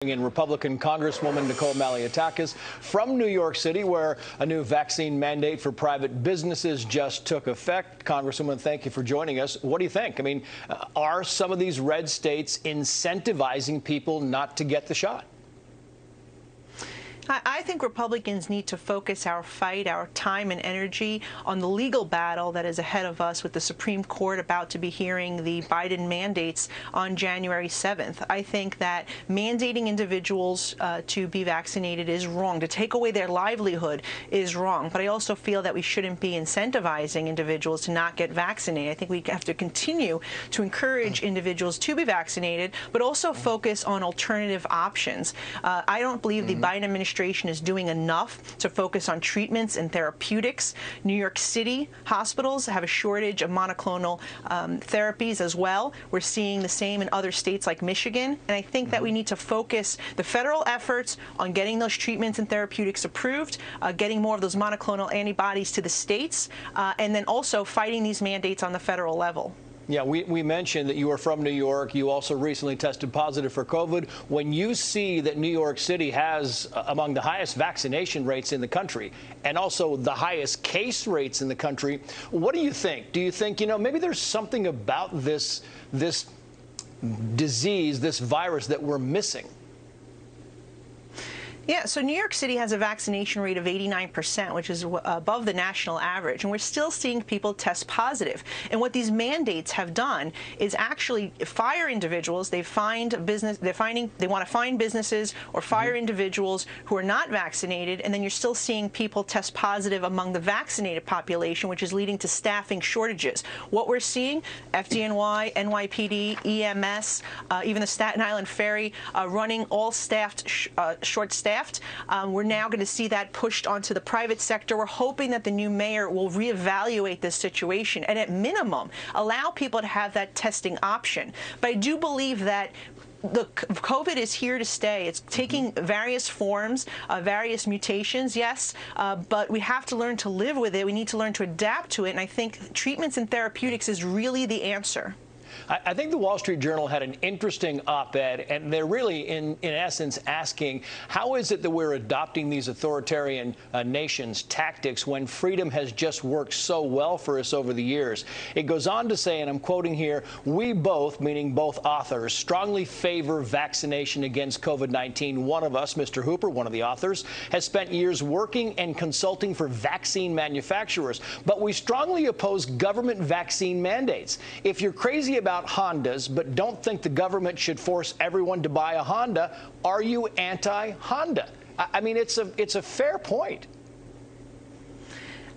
In Republican Congresswoman Nicole Malliotakis from New York City, where a new vaccine mandate for private businesses just took effect. Congresswoman, thank you for joining us. What do you think? I mean, are some of these red states incentivizing people not to get the shot? I think Republicans need to focus our fight, our time and energy on the legal battle that is ahead of us with the Supreme Court about to be hearing the Biden mandates on January 7th. I think that mandating individuals to be vaccinated is wrong. To take away their livelihood is wrong. But I also feel that we shouldn't be incentivizing individuals to not get vaccinated. I think we have to continue to encourage individuals to be vaccinated, but also focus on alternative options. I don't believe the Biden administration is doing enough to focus on treatments and therapeutics. New York City hospitals have a shortage of monoclonal therapies as well. We're seeing the same in other states like Michigan. And I think that we need to focus the federal efforts on getting those treatments and therapeutics approved, getting more of those monoclonal antibodies to the states, and then also fighting these mandates on the federal level. Yeah, we mentioned that you are from New York. You also recently tested positive for COVID. When you see that New York City has among the highest vaccination rates in the country and also the highest case rates in the country, what do you think? Do you think, maybe there's something about this disease, this virus that we're missing? Yeah, so New York City has a vaccination rate of 89%, which is above the national average, and we're still seeing people test positive. And what these mandates have done is actually fire individuals. They want to find businesses or fire individuals who are not vaccinated, and then you're still seeing people test positive among the vaccinated population, which is leading to staffing shortages. What we're seeing, FDNY, NYPD, EMS, even the Staten Island Ferry running all staffed, short-staffed. We're now going to see that pushed onto the private sector. We're hoping that the new mayor will reevaluate this situation and at minimum allow people to have that testing option. But I do believe that the COVID is here to stay. It's taking various forms, various mutations, yes, but we have to learn to live with it. We need to learn to adapt to it, and I think treatments and therapeutics is really the answer. I think the Wall Street Journal had an interesting op-ed, and they're really, in essence, asking, how is it that we're adopting these authoritarian nations' tactics when freedom has just worked so well for us over the years? It goes on to say, and I'm quoting here, we both, meaning both authors, strongly favor vaccination against COVID-19. One of us, Mr. Hooper, one of the authors, has spent years working and consulting for vaccine manufacturers, but we strongly oppose government vaccine mandates. If you're crazy about Hondas, but don't think the government should force everyone to buy a Honda, are you anti-Honda? I mean, it's a fair point.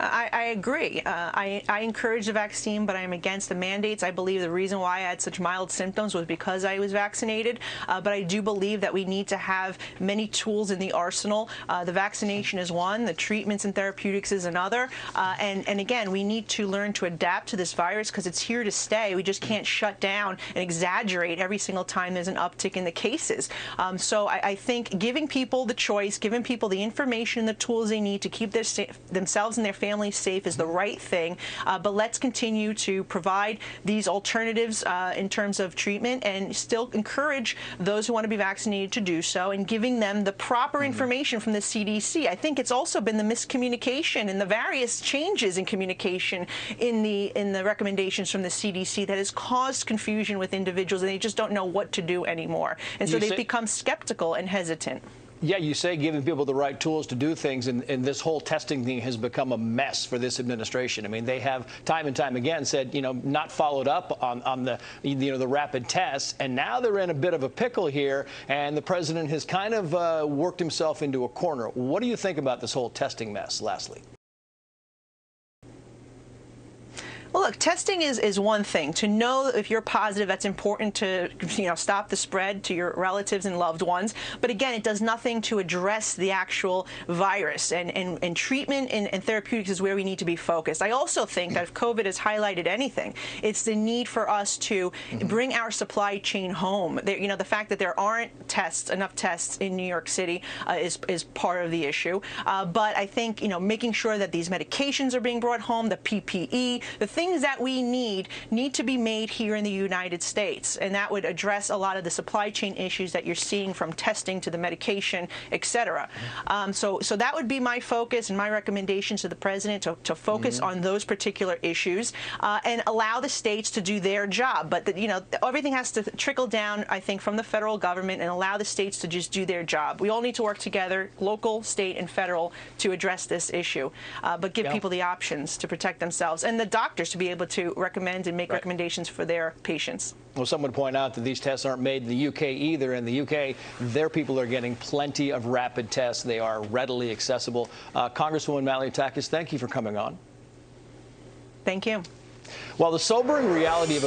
I agree. I encourage the vaccine, but I am against the mandates. I believe the reason why I had such mild symptoms was because I was vaccinated. But I do believe that we need to have many tools in the arsenal. The vaccination is one. The treatments and therapeutics is another. And again, we need to learn to adapt to this virus because it's here to stay. We just can't shut down and exaggerate every single time there's an uptick in the cases. So I think giving people the choice, giving people the information and the tools they need to keep themselves and their families safe is the right thing, but let's continue to provide these alternatives in terms of treatment and still encourage those who want to be vaccinated to do so and giving them the proper information from the CDC. I think it's also been the miscommunication and the various changes in communication in the recommendations from the CDC that has caused confusion with individuals, and they just don't know what to do anymore. And so they've become skeptical and hesitant. Yeah, you say giving people the right tools to do things, and this whole testing thing has become a mess for this administration. I mean, they have time and time again said, not followed up on the, the rapid tests, and now they're in a bit of a pickle here, and the president has kind of worked himself into a corner. What do you think about this whole testing mess, lastly? Well, look, testing is one thing. To know if you're positive, that's important to, stop the spread to your relatives and loved ones. But again, it does nothing to address the actual virus. And treatment and therapeutics is where we need to be focused. I also think that if COVID has highlighted anything, it's the need for us to bring our supply chain home. The fact that there aren't enough tests in New York City is part of the issue. But I think, making sure that these medications are being brought home, the PPE, the things things that we need to be made here in the United States, and that would address a lot of the supply chain issues that you're seeing from testing to the medication, et cetera. So that would be my focus and my recommendations to the president to focus on those particular issues and allow the states to do their job. But everything has to trickle down, I think, from the federal government and allow the states to just do their job. We all need to work together, local, state, and federal, to address this issue, but give people the options to protect themselves and the doctors to be able to recommend and make recommendations for their patients. Well, some would point out that these tests aren't made in the UK either. In the UK, their people are getting plenty of rapid tests. They are readily accessible. Congresswoman Malliotakis, thank you for coming on. Thank you. While the sobering reality of